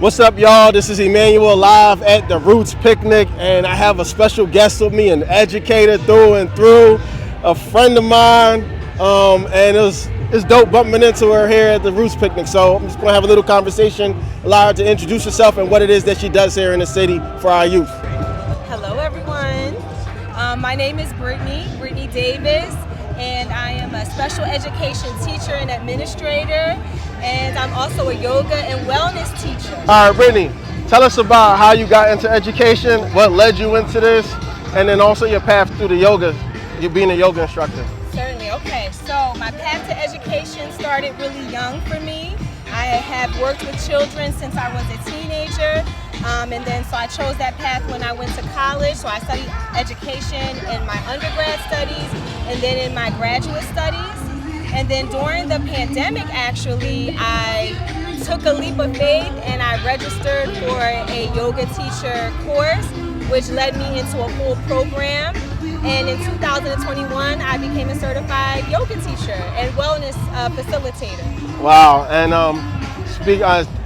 What's up, y'all? This is Emmanuel live at the Roots Picnic, and I have a special guest with me, an educator through and through, a friend of mine, and it's dope bumping into her here at the Roots Picnic. So I'm just gonna have a little conversation, allow her to introduce herself and what it is that she does here in the city for our youth. Hello, everyone. My name is Brittany Davis, and I am a special education teacher and administrator. And I'm also a yoga and wellness teacher. All right, Brittany, tell us about how you got into education, what led you into this, and then also your path through the yoga, you being a yoga instructor. Certainly, okay. So my path to education started really young for me. I have worked with children since I was a teenager, and then so I chose that path when I went to college. So I studied education in my undergrad studies and then in my graduate studies. And then during the pandemic, actually, I took a leap of faith and I registered for a yoga teacher course, which led me into a full program. And in 2021, I became a certified yoga teacher and wellness facilitator. Wow, and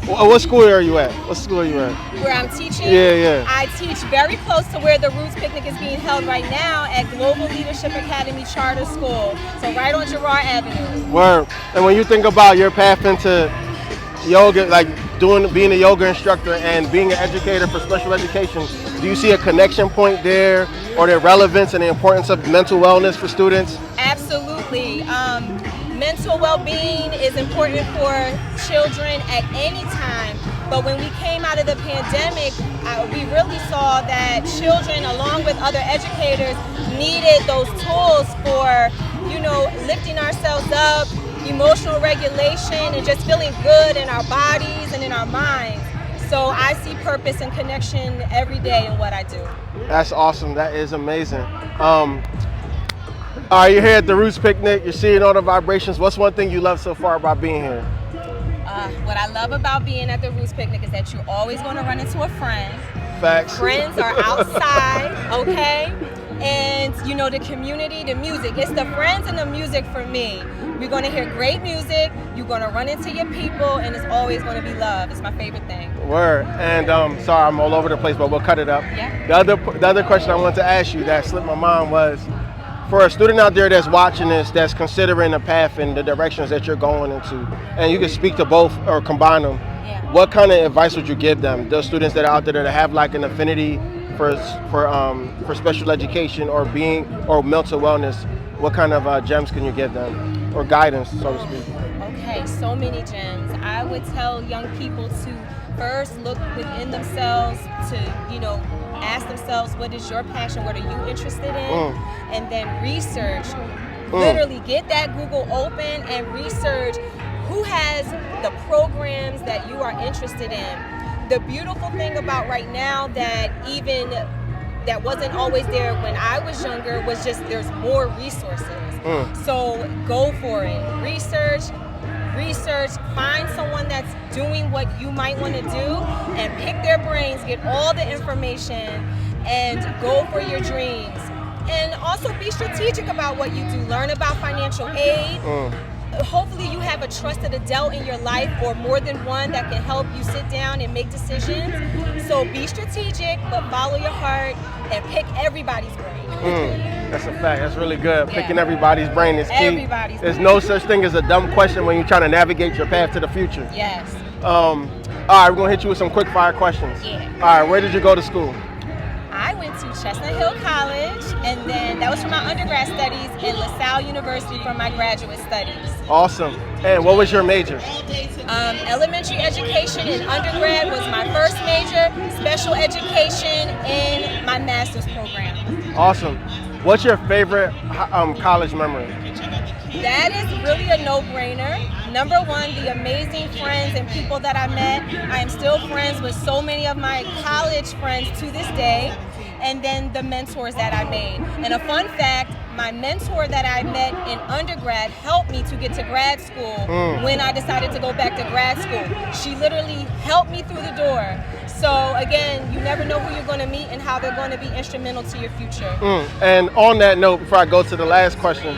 what school are you at? What school are you at? Where I'm teaching? Yeah. I teach very close to where the Roots Picnic is being held right now at Global Leadership Academy Charter School. So right on Girard Avenue. Word. And when you think about your path into yoga, like being a yoga instructor and being an educator for special education, do you see a connection point there, or the relevance and the importance of mental wellness for students? Absolutely. Mental well-being is important for children at any time, but when we came out of the pandemic, we really saw that children, along with other educators, needed those tools for, lifting ourselves up, emotional regulation, and just feeling good in our bodies and in our minds. So I see purpose and connection every day in what I do. That's awesome. That is amazing. All right, you're here at the Roots Picnic. You're seeing all the vibrations. What's one thing you love so far about being here? What I love about being at the Roots Picnic is that you're always going to run into a friend. Facts. Friends are outside, okay? And the community, the music. It's the friends and the music for me. We're going to hear great music. You're going to run into your people, and it's always going to be love. It's my favorite thing. Word. And sorry, I'm all over the place, but we'll cut it up. Yeah. The other question I wanted to ask you that slipped my mind was, for a student out there that's watching this, that's considering the path and the directions that you're going into, and you can speak to both or combine them, what kind of advice would you give them? Those students that are out there that have like an affinity for special education or mental wellness, what kind of gems can you give them, or guidance, so to speak? Okay, so many gems. I would tell young people to first look within themselves, to ask themselves, what is your passion, what are you interested in, and then research. Literally get that Google open and research who has the programs that you are interested in. The beautiful thing about right now that wasn't always there when I was younger was just there's more resources. So go for it. Research, find someone that's doing what you might want to do and pick their brains, get all the information, and go for your dreams. And also be strategic about what you do. Learn about financial aid. Hopefully you have a trusted adult in your life, or more than one, that can help you sit down and make decisions. So be strategic, but follow your heart and pick everybody's brain. That's a fact. That's really good. Yeah. Picking everybody's brain is key. There's no such thing as a dumb question when you're trying to navigate your path to the future. Yes. All right, we're going to hit you with some quick fire questions. Yeah. All right, where did you go to school? I went to Chestnut Hill College, and then that was for my undergrad studies, and LaSalle University for my graduate studies. Awesome. And what was your major? Elementary education in undergrad was my first major, special education in my master's program. Awesome. What's your favorite college memory? That is really a no-brainer. Number one, the amazing friends and people that I met. I am still friends with so many of my college friends to this day. And then the mentors that I made. And a fun fact, my mentor that I met in undergrad helped me to get to grad school when I decided to go back to grad school. She literally helped me through the door. So again, you never know who you're going to meet and how they're going to be instrumental to your future. And on that note, before I go to the last question,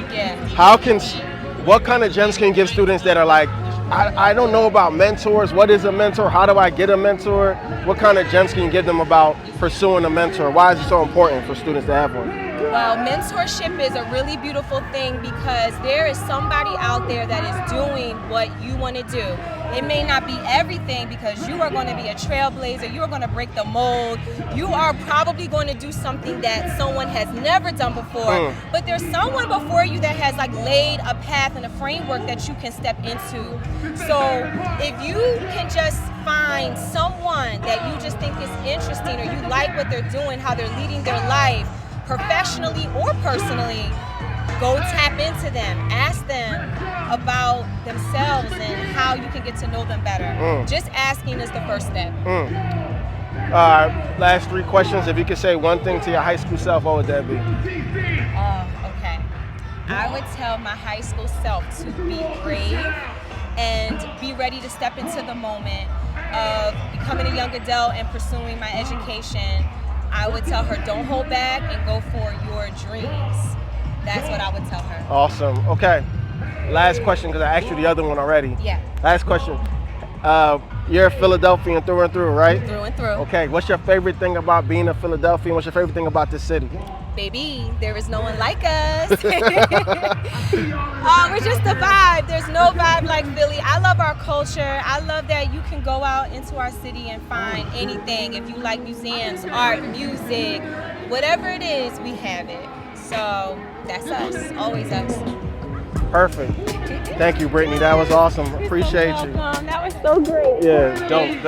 what kind of gems can you give students that are like I don't know about mentors. What is a mentor? How do I get a mentor? What kind of gems can you give them about pursuing a mentor? Why is it so important for students to have one? Well, mentorship is a really beautiful thing because there is somebody out there that is doing what you want to do. It may not be everything because you are going to be a trailblazer, you are going to break the mold, you are probably going to do something that someone has never done before, but there's someone before you that has like laid a path and a framework that you can step into. So if you can just find someone that you just think is interesting or you like what they're doing, how they're leading their life, professionally or personally, go tap into them. Ask them about themselves and how you can get to know them better. Just asking is the first step. Last 3 questions. If you could say one thing to your high school self, what would that be? Okay. I would tell my high school self to be brave and be ready to step into the moment of becoming a young adult and pursuing my education. I would tell her, don't hold back and go for your dreams. That's what I would tell her. Awesome. Okay. Last question, because I asked you the other one already. Yeah. Last question. You're a Philadelphian through and through, right? Through and through. Okay. What's your favorite thing about being a Philadelphian? What's your favorite thing about this city? Baby, there is no one like us. We're just a vibe. There's no vibe like Philly. I love our culture. I love that you can go out into our city and find anything. If you like museums, art, music, whatever it is, we have it. So that's us, always us. Perfect. Thank you, Brittany. That was awesome. Appreciate you. That was so great. Yeah, dope.